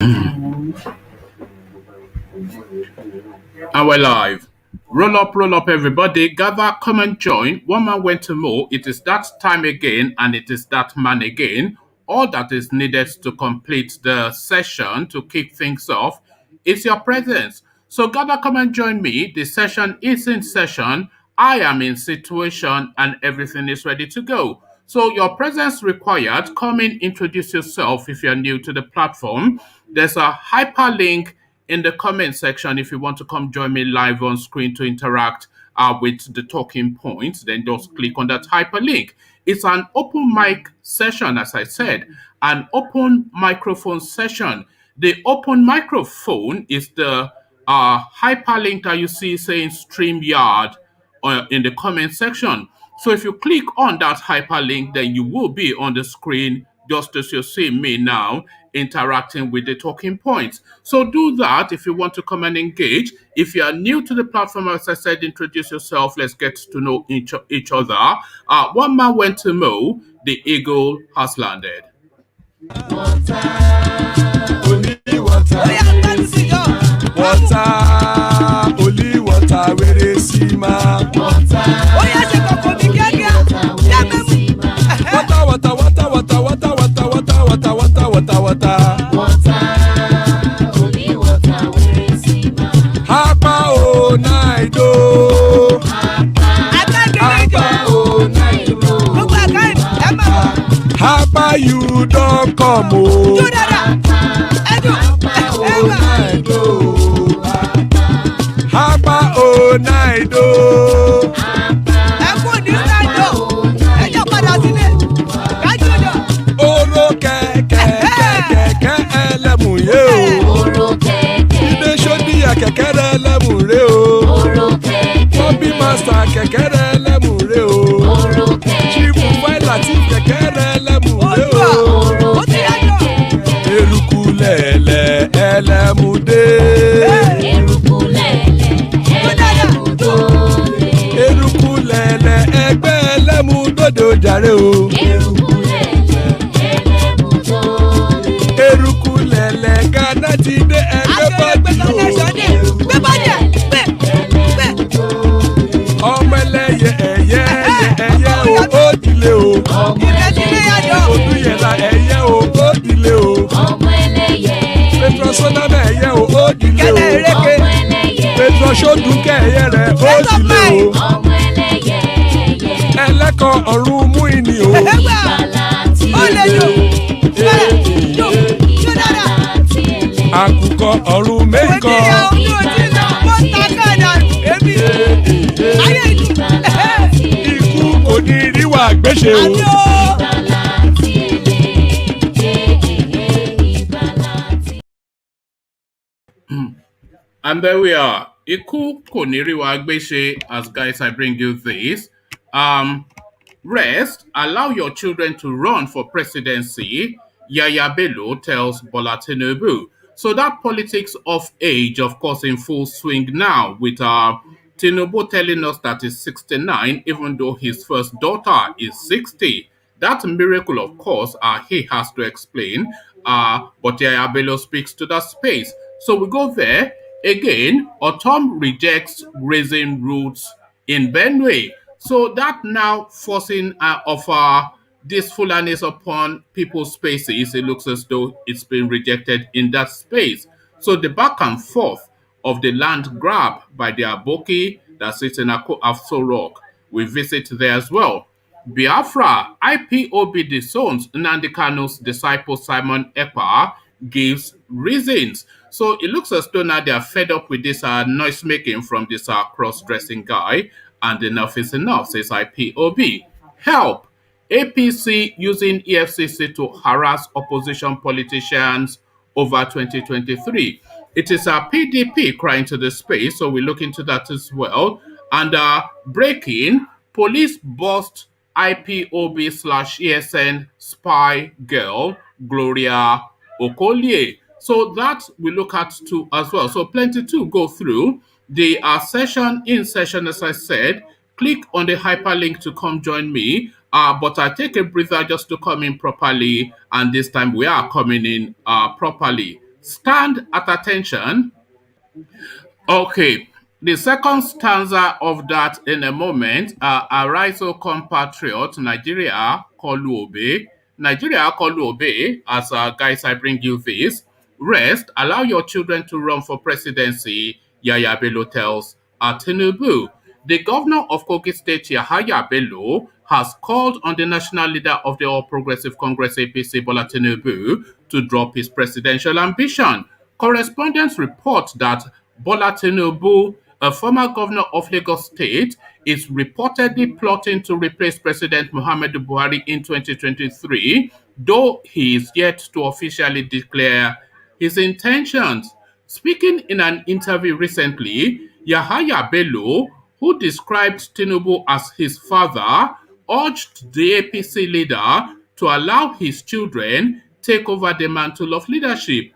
And we're live. Roll up, everybody. Gather, come and join. One man went to mow. It is that time again, and it is that man again. All that is needed to complete the session to kick things off is your presence. So gather, come and join me. The session is in session. I am in situation, and everything is ready to go. So your presence required. Come in, introduce yourself if you're new to the platform. There's a hyperlink in the comment section if you want to come join me live on screen to interact with the talking points. Then just click on that hyperlink. It's an open mic session, as I said, an open microphone session. The open microphone is the hyperlink that you see saying StreamYard in the comment section. So if you click on that hyperlink, then you will be on the screen just as you see me now interacting with the talking points. So do that if you want to come and engage. If you are new to the platform, as I said, introduce yourself. Let's get to know each other. One man went to mow. The eagle has landed. Only water, where they see my water. Only water, where they see my Hapa oh night oh. Hapa oh night oh. Hapa you don't come oh. Hapa oh night oh. Oro kẹ̀kẹ́ ẹlẹ́mùyé o. Ilé ṣọ́dí àkẹ́kẹ́rẹ́ ẹlẹ́mùrè o. Bọ́bí Master kẹ̀kẹ́rẹ́ ẹlẹ́mùrè o. Chifu Fáìlà tí kẹ̀kẹ́rẹ́ ẹlẹ́mùrè o. Eruku lẹ̀lẹ̀ ẹlẹ́mùdé. Eruku lẹ̀lẹ̀ ẹgbẹ́ ẹlẹ́mùdódò jàre o. Eruku lẹ̀lẹ̀ Ghana ti dé ẹgbẹ́ bọ́dì o. Ọmọ ẹlẹ́yẹ ẹ̀yẹ o ó dìlé o. Odúyẹ̀lá ẹ̀yẹ o ó dìlé o. Petrosonama ẹ̀yẹ o ó dìlé o. Petrosodúnkẹ́ ẹ̀yẹ rẹ̀ ó dìlé o. Ẹlẹ́kọ̀ ọ̀run mú ìní o. Àkùkọ ọ̀run mẹ́kọ̀. Ikú kò ní ríwà gbéṣe o. And there we are. Iku Koniriwa Gbeshe, as guys, I bring you this. Rest, allow your children to run for presidency, Yaya Bello tells Bola Tinubu. So that politics of age, of course, in full swing now, with Tinubu telling us that he's 69, even though his first daughter is 60. That miracle, of course, he has to explain. But Yaya Bello speaks to that space. So we go there. Again, Ortom rejects raising roots in Benue. So that now forcing of this Fulanis upon people's spaces, it looks as though it's been rejected in that space. So the back and forth of the land grab by the Aboki that sits in Afso Rock, we visit there as well. Biafra, Ipob Disowns, Nnamdi Kanu's disciple Simon Ekpa gives reasons. So it looks as though now they are fed up with this noise making from this cross-dressing guy, and enough is enough, says Ipob. Help! APC using EFCC to harass opposition politicians over 2023. It is a PDP crying to the space, so we look into that as well. And breaking, police bust IPOB / ESN spy girl, Gloria Okolie. So that we look at too as well. So plenty to go through. The session in session, as I said, click on the hyperlink to come join me. But I take a breather just to come in properly. And this time we are coming in properly. Stand at attention. Okay, the second stanza of that in a moment. Arise, O compatriot, Nigeria, call you obey. Nigeria, call you obey. As guys, I bring you this. Rest, allow your children to run for presidency, Yaya Bello tells Tinubu. The governor of Kogi State, Yaya Bello, has called on the national leader of the All Progressive Congress, APC, Bola Tinubu, to drop his presidential ambition. Correspondents report that Bola Tinubu, a former governor of Lagos State, is reportedly plotting to replace President Muhammadu Buhari in 2023, though he is yet to officially declare his intentions. Speaking in an interview recently, Yahaya Bello, who described Tinubu as his father, urged the APC leader to allow his children take over the mantle of leadership.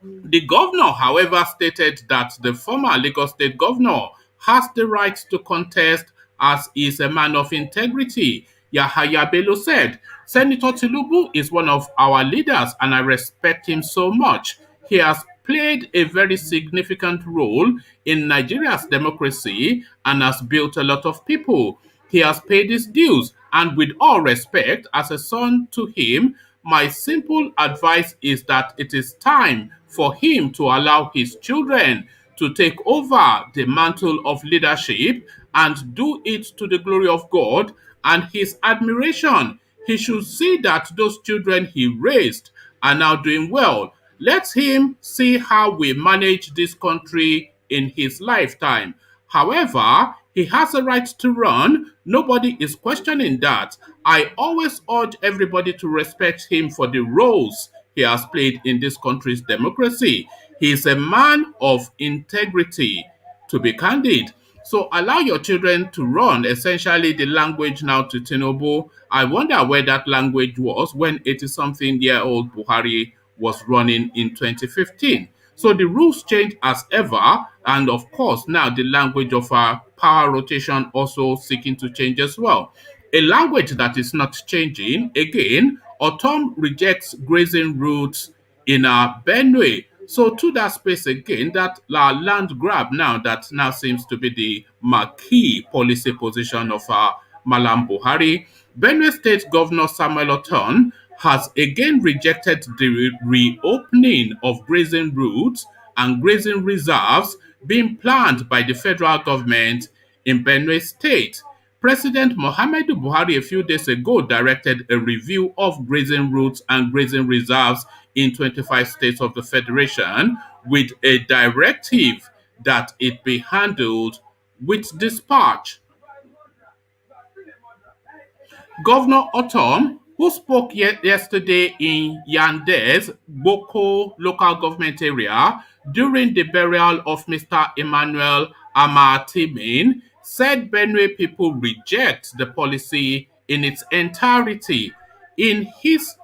The governor, however, stated that the former Lagos State governor has the right to contest as he is a man of integrity. Yahaya Bello said, Senator Tinubu is one of our leaders and I respect him so much. He has played a very significant role in Nigeria's democracy and has built a lot of people. He has paid his dues, and with all respect, as a son to him, my simple advice is that it is time for him to allow his children to take over the mantle of leadership and do it to the glory of God and his admiration. He should see that those children he raised are now doing well. Let him see how we manage this country in his lifetime. However, he has a right to run. Nobody is questioning that. I always urge everybody to respect him for the roles he has played in this country's democracy. He is a man of integrity, to be candid. So allow your children to run, essentially the language now to Tinubu. I wonder where that language was when 80-something-year-old Buhari was running in 2015. So the rules change as ever, and of course, now the language of our power rotation also seeking to change as well. A language that is not changing, again, Ortom rejects grazing routes in Benue. So to that space again, that land grab now that now seems to be the marquee policy position of Malam Buhari. Benue State Governor Samuel Ortom has again rejected the reopening of grazing routes and grazing reserves being planned by the federal government in Benue State. President Muhammadu Buhari a few days ago directed a review of grazing routes and grazing reserves in 25 states of the Federation with a directive that it be handled with dispatch. Governor Ortom, who spoke yesterday in Yandes, Boko local government area, during the burial of Mr. Emmanuel Amartimin, said Benue people reject the policy in its entirety. In his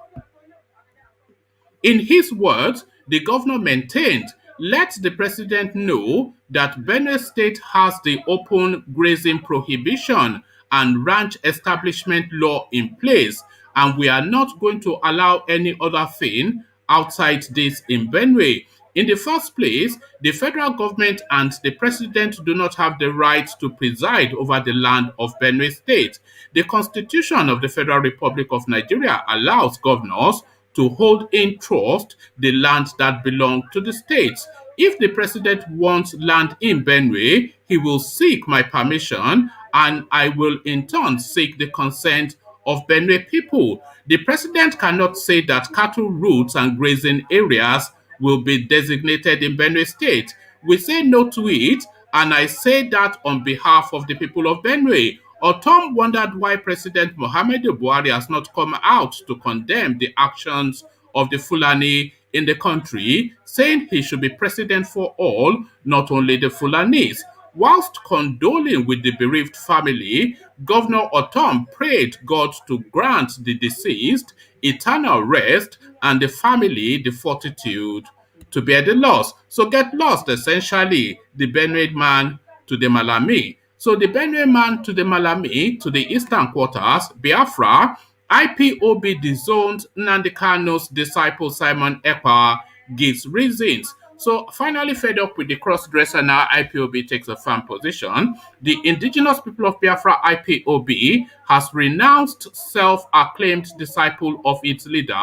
in his words, the governor maintained, let the president know that Benue State has the open grazing prohibition and ranch establishment law in place, and we are not going to allow any other thing outside this in Benue. In the first place, the federal government and the president do not have the right to preside over the land of Benue State. The Constitution of the Federal Republic of Nigeria allows governors to hold in trust the land that belongs to the states. If the president wants land in Benue, he will seek my permission and I will in turn seek the consent of Benue people. The president cannot say that cattle routes and grazing areas will be designated in Benue State. We say no to it, and I say that on behalf of the people of Benue. Ortom wondered why President Muhammadu Buhari has not come out to condemn the actions of the Fulani in the country, saying he should be president for all, not only the Fulanis. Whilst condoling with the bereaved family, Governor Ortom prayed God to grant the deceased eternal rest and the family the fortitude to bear the loss. So get lost, essentially, the Benue man to the Malami. So the Benue man to the Malami, to the eastern quarters, Biafra, Ipob Disowned Nnamdi Kanu's disciple Simon Ekpa gives reasons. So, finally, fed up with the cross-dresser, now IPOB takes a firm position. The indigenous people of Biafra, IPOB, has renounced self-acclaimed disciple of its leader,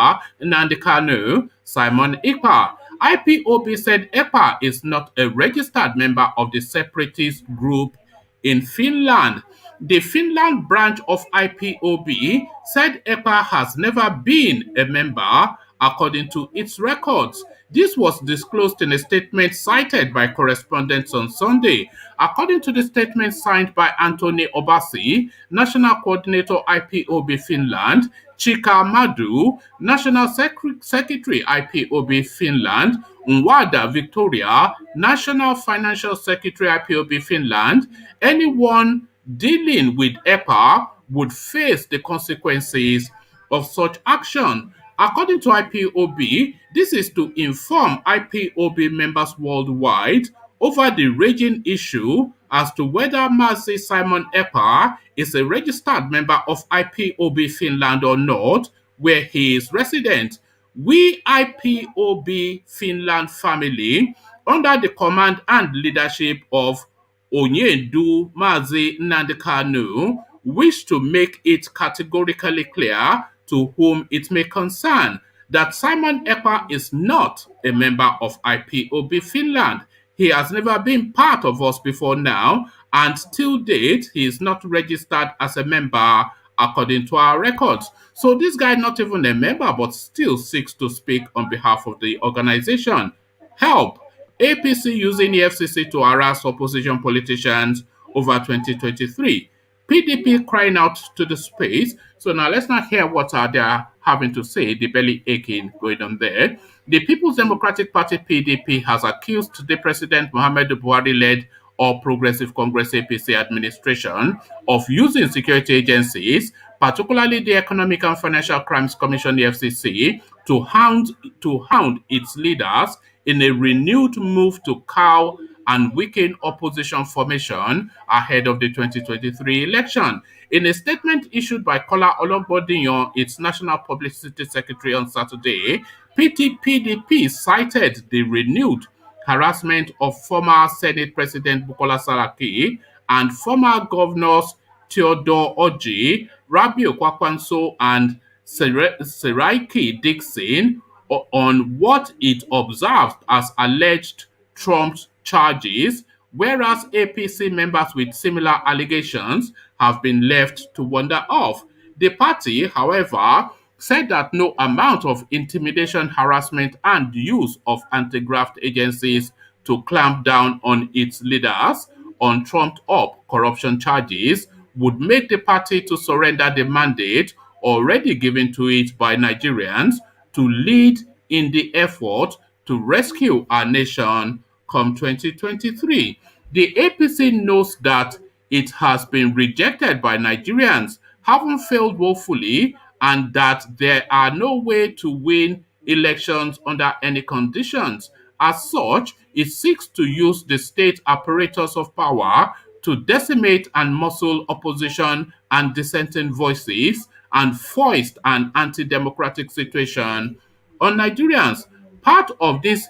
Nnamdi Kanu, Simon Ekpa. IPOB said Ekpa is not a registered member of the separatist group in Finland. The Finland branch of IPOB said EPA has never been a member according to its records. This was disclosed in a statement cited by correspondents on Sunday. According to the statement signed by Anthony Obasi, National Coordinator IPOB Finland, Chika Madu, National Secretary IPOB Finland, Nwada Victoria, National Financial Secretary IPOB Finland, anyone dealing with EPA would face the consequences of such action. According to IPOB, this is to inform IPOB members worldwide over the raging issue as to whether Mazi Simon Ekpa is a registered member of IPOB Finland or not, where he is resident. We IPOB Finland family, under the command and leadership of Onyendu Mazi Nnamdi Kanu, wish to make it categorically clear to whom it may concern that Simon Ekpa is not a member of IPOB Finland. He has never been part of us before now, and till date, he is not registered as a member according to our records. So this guy, not even a member, but still seeks to speak on behalf of the organization. Help! APC using EFCC to harass opposition politicians over 2023. PDP crying out to the space. So now let's not hear what they're having to say, the belly aching going on there. The People's Democratic Party PDP has accused the President Muhammad Buhari-led All Progressive Congress APC administration of using security agencies, particularly the Economic and Financial Crimes Commission EFCC, to hound its leaders in a renewed move to cow and weaken opposition formation ahead of the 2023 election. In a statement issued by Kola Ologbondiyan, its National Publicity Secretary, on Saturday, PDP cited the renewed harassment of former Senate President Bukola Saraki and former governors Theodore Oji, Rabiu Kwakwanso, and Seraiki Dixon on what it observed as alleged trumped charges, whereas APC members with similar allegations have been left to wander off. The party, however, said that no amount of intimidation, harassment, and use of anti-graft agencies to clamp down on its leaders on trumped-up corruption charges would make the party to surrender the mandate already given to it by Nigerians to lead in the effort to rescue our nation come 2023. The APC knows that it has been rejected by Nigerians, having failed woefully, and that there are no way to win elections under any conditions. As such, it seeks to use the state apparatus of power to decimate and muscle opposition and dissenting voices and foist an anti-democratic situation on Nigerians. Part of this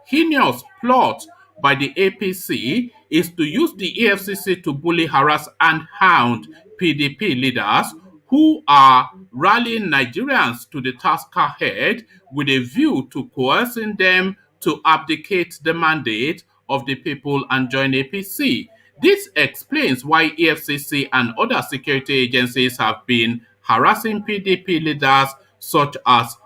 heinous plot by the APC is to use the EFCC to bully, harass, and hound PDP leaders who are rallying Nigerians to the task ahead with a view to coercing them to abdicate the mandate of the people and join APC. This explains why EFCC and other security agencies have been harassing PDP leaders such as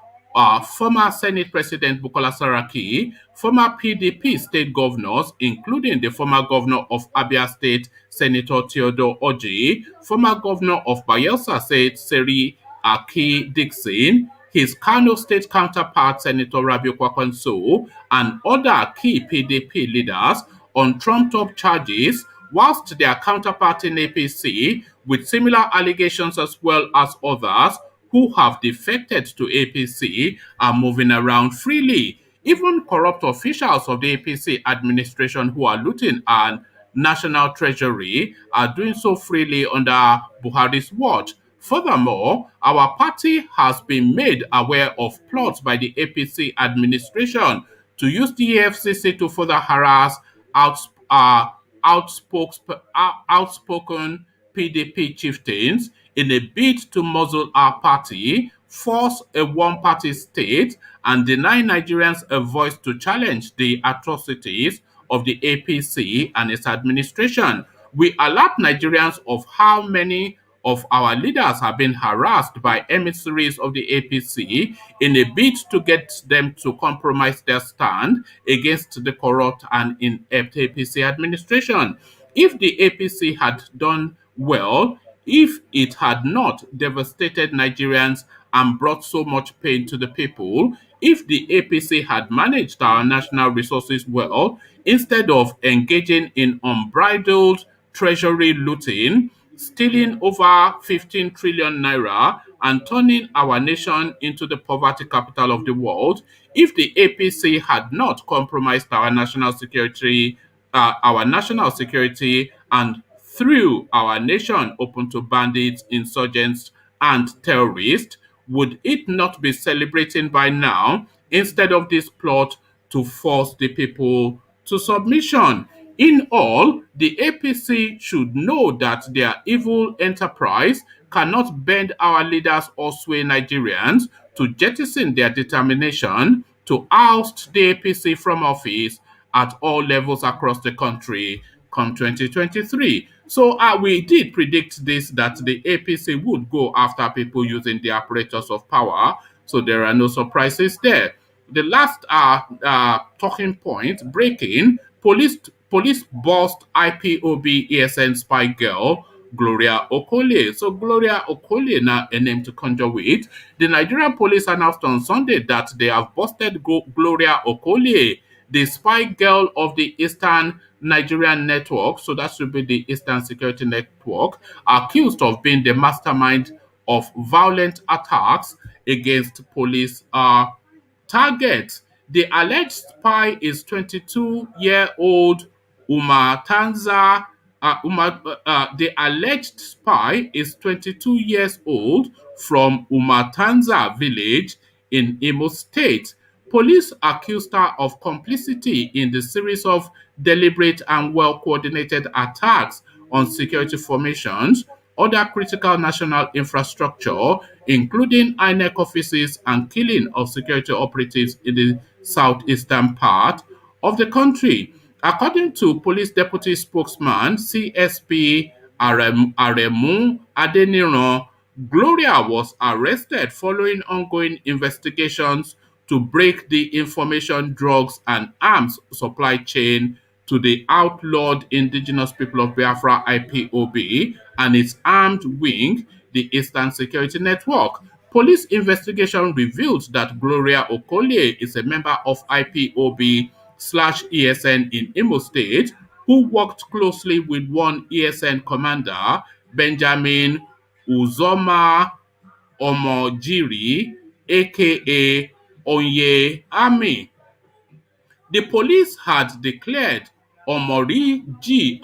former Senate President Bukola Saraki, former PDP state governors, including the former governor of Abia State, Senator Theodore Oji, former governor of Bayelsa State, Seri Aki Dixon, his Kano State counterpart, Senator Rabiu Kwakwanso, and other key PDP leaders on trumped-up charges, whilst their counterpart in APC, with similar allegations as well as others, who have defected to APC, are moving around freely. Even corrupt officials of the APC administration who are looting our national treasury are doing so freely under Buhari's watch. Furthermore, our party has been made aware of plots by the APC administration to use the EFCC to further harass outs, uh, outspoken PDP chieftains in a bid to muzzle our party, force a one-party state, and deny Nigerians a voice to challenge the atrocities of the APC and its administration. We alert Nigerians of how many of our leaders have been harassed by emissaries of the APC in a bid to get them to compromise their stand against the corrupt and inept APC administration. If the APC had done well, if it had not devastated Nigerians and brought so much pain to the people, if the APC had managed our national resources well, instead of engaging in unbridled treasury looting, stealing over 15 trillion naira and turning our nation into the poverty capital of the world, if the APC had not compromised our national security and threw our nation open to bandits, insurgents, and terrorists, would it not be celebrating by now instead of this plot to force the people to submission? In all, the APC should know that their evil enterprise cannot bend our leaders or sway Nigerians to jettison their determination to oust the APC from office at all levels across the country come 2023. So we did predict this, that the APC would go after people using the apparatus of power. So there are no surprises there. The last talking point, breaking, police bust IPOB ESN spy girl Gloria Okolie. So Gloria Okolie, now a name to conjure with. The Nigerian police announced on Sunday that they have busted Gloria Okolie, the spy girl of the Eastern Nigerian Network, so that should be the Eastern Security Network, accused of being the mastermind of violent attacks against police targets. The alleged spy is 22-year-old Umatanza. The alleged spy is 22 years old from Umatanza village in Imo State. Police accused her of complicity in the series of deliberate and well-coordinated attacks on security formations, other critical national infrastructure, including INEC offices, and killing of security operatives in the southeastern part of the country. According to police deputy spokesman CSP Aremu Adeniran, Gloria was arrested following ongoing investigations to break the information, drugs, and arms supply chain to the outlawed Indigenous People of Biafra IPOB and its armed wing, the Eastern Security Network. Police investigation revealed that Gloria Okolie is a member of IPOB/ESN in Imo State, who worked closely with one ESN commander, Benjamin Uzoma Omojiri, aka Onye Army. The police had declared Omojiri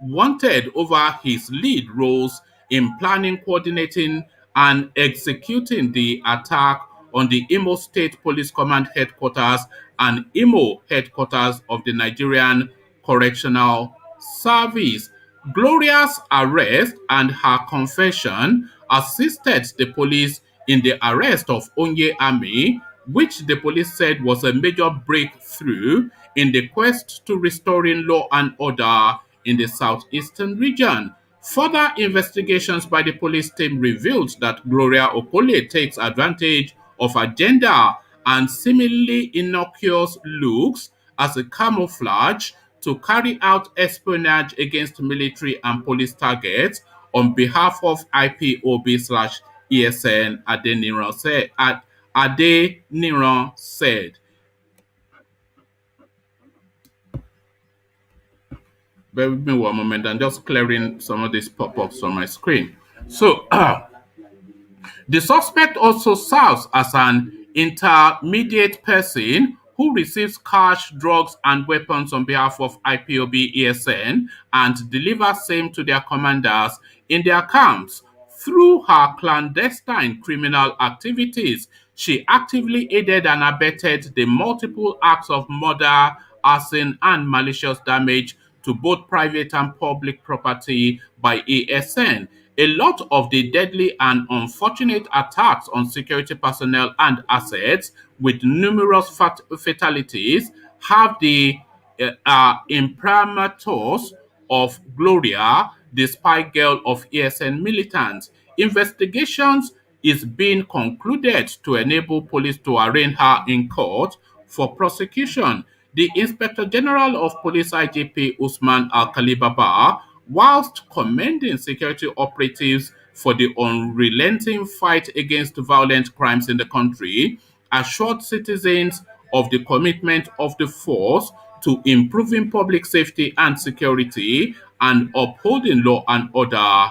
wanted over his lead roles in planning, coordinating, and executing the attack on the Imo State Police Command headquarters and Imo headquarters of the Nigerian Correctional Service. Gloria's arrest and her confession assisted the police in the arrest of Onye Ami, which the police said was a major breakthrough in the quest to restoring law and order in the southeastern region. Further investigations by the police team revealed that Gloria Okolie takes advantage of her gender and seemingly innocuous looks as a camouflage to carry out espionage against military and police targets on behalf of IPOB/ESN, Adeniran said. Bear with me one moment. I'm just clearing some of these pop-ups on my screen. So, the suspect also serves as an intermediate person who receives cash, drugs, and weapons on behalf of IPOB ESN and delivers same to their commanders in their camps. Through her clandestine criminal activities, she actively aided and abetted the multiple acts of murder, arson, and malicious damage to both private and public property by ASN. A lot of the deadly and unfortunate attacks on security personnel and assets, with numerous fatalities, have the imprimatur of Gloria, the spy girl of ESN militants. Investigations is being concluded to enable police to arraign her in court for prosecution. The Inspector General of Police IGP Usman Al-Khalibaba, whilst commending security operatives for the unrelenting fight against violent crimes in the country, assured citizens of the commitment of the force to improving public safety and security and upholding law and order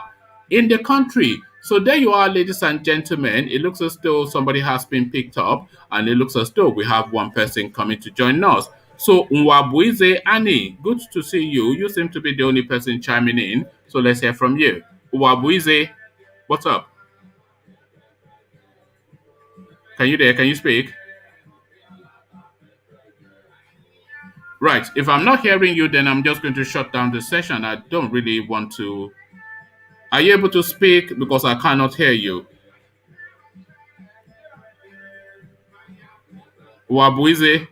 in the country. So there you are, ladies and gentlemen. It looks as though somebody has been picked up, and it looks as though we have one person coming to join us. So Nwabuize Annie, good to see you. You seem to be the only person chiming in. So let's hear from you. Nwabuize, what's up? Can you there? Can you speak? Right. If I'm not hearing you, then I'm just going to shut down the session. I don't really want to. Are you able to speak? Because I cannot hear you. Wabuize,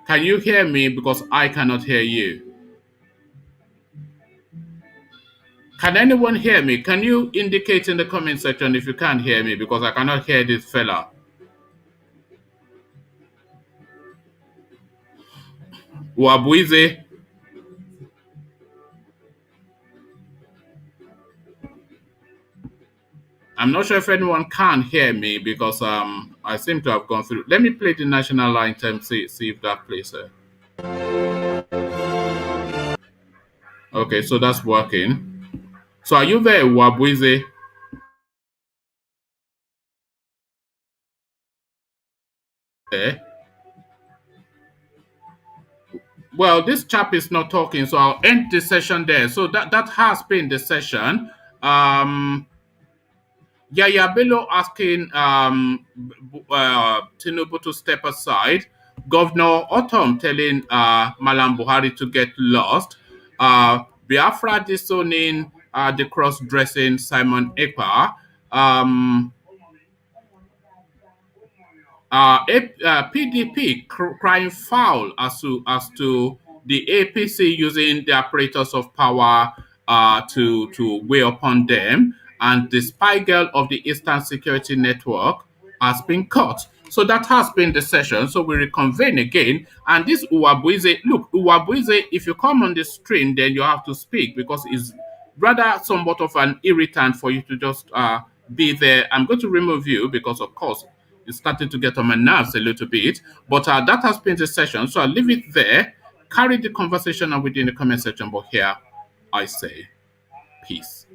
can you hear me? Because I cannot hear you. Can anyone hear me? Can you indicate in the comment section if you can't hear me? Because I cannot hear this fella. Wabuize. I'm not sure if anyone can hear me because I seem to have gone through. Let me play the national anthem, see if that plays it. Okay, so that's working. So are you there, Wabuize? Okay. Well, this chap is not talking, so I'll end the session there. So that has been the session. Yaya Bello asking Tinubu to step aside. Governor Ortom telling Malam Buhari to get lost. Biafra disowning the cross-dressing Simon Ekpa. PDP crying foul as to the APC using the apparatus of power to weigh upon them, and the spy girl of the Eastern Security Network has been caught. So that has been the session. So we reconvene again. And this Uwabuize, look, Uwabuize, if you come on the stream, then you have to speak because it's rather somewhat of an irritant for you to just be there. I'm going to remove you because, of course, it's starting to get on my nerves a little bit. But that has been the session. So I'll leave it there. Carry the conversation on within the comment section. But here I say peace.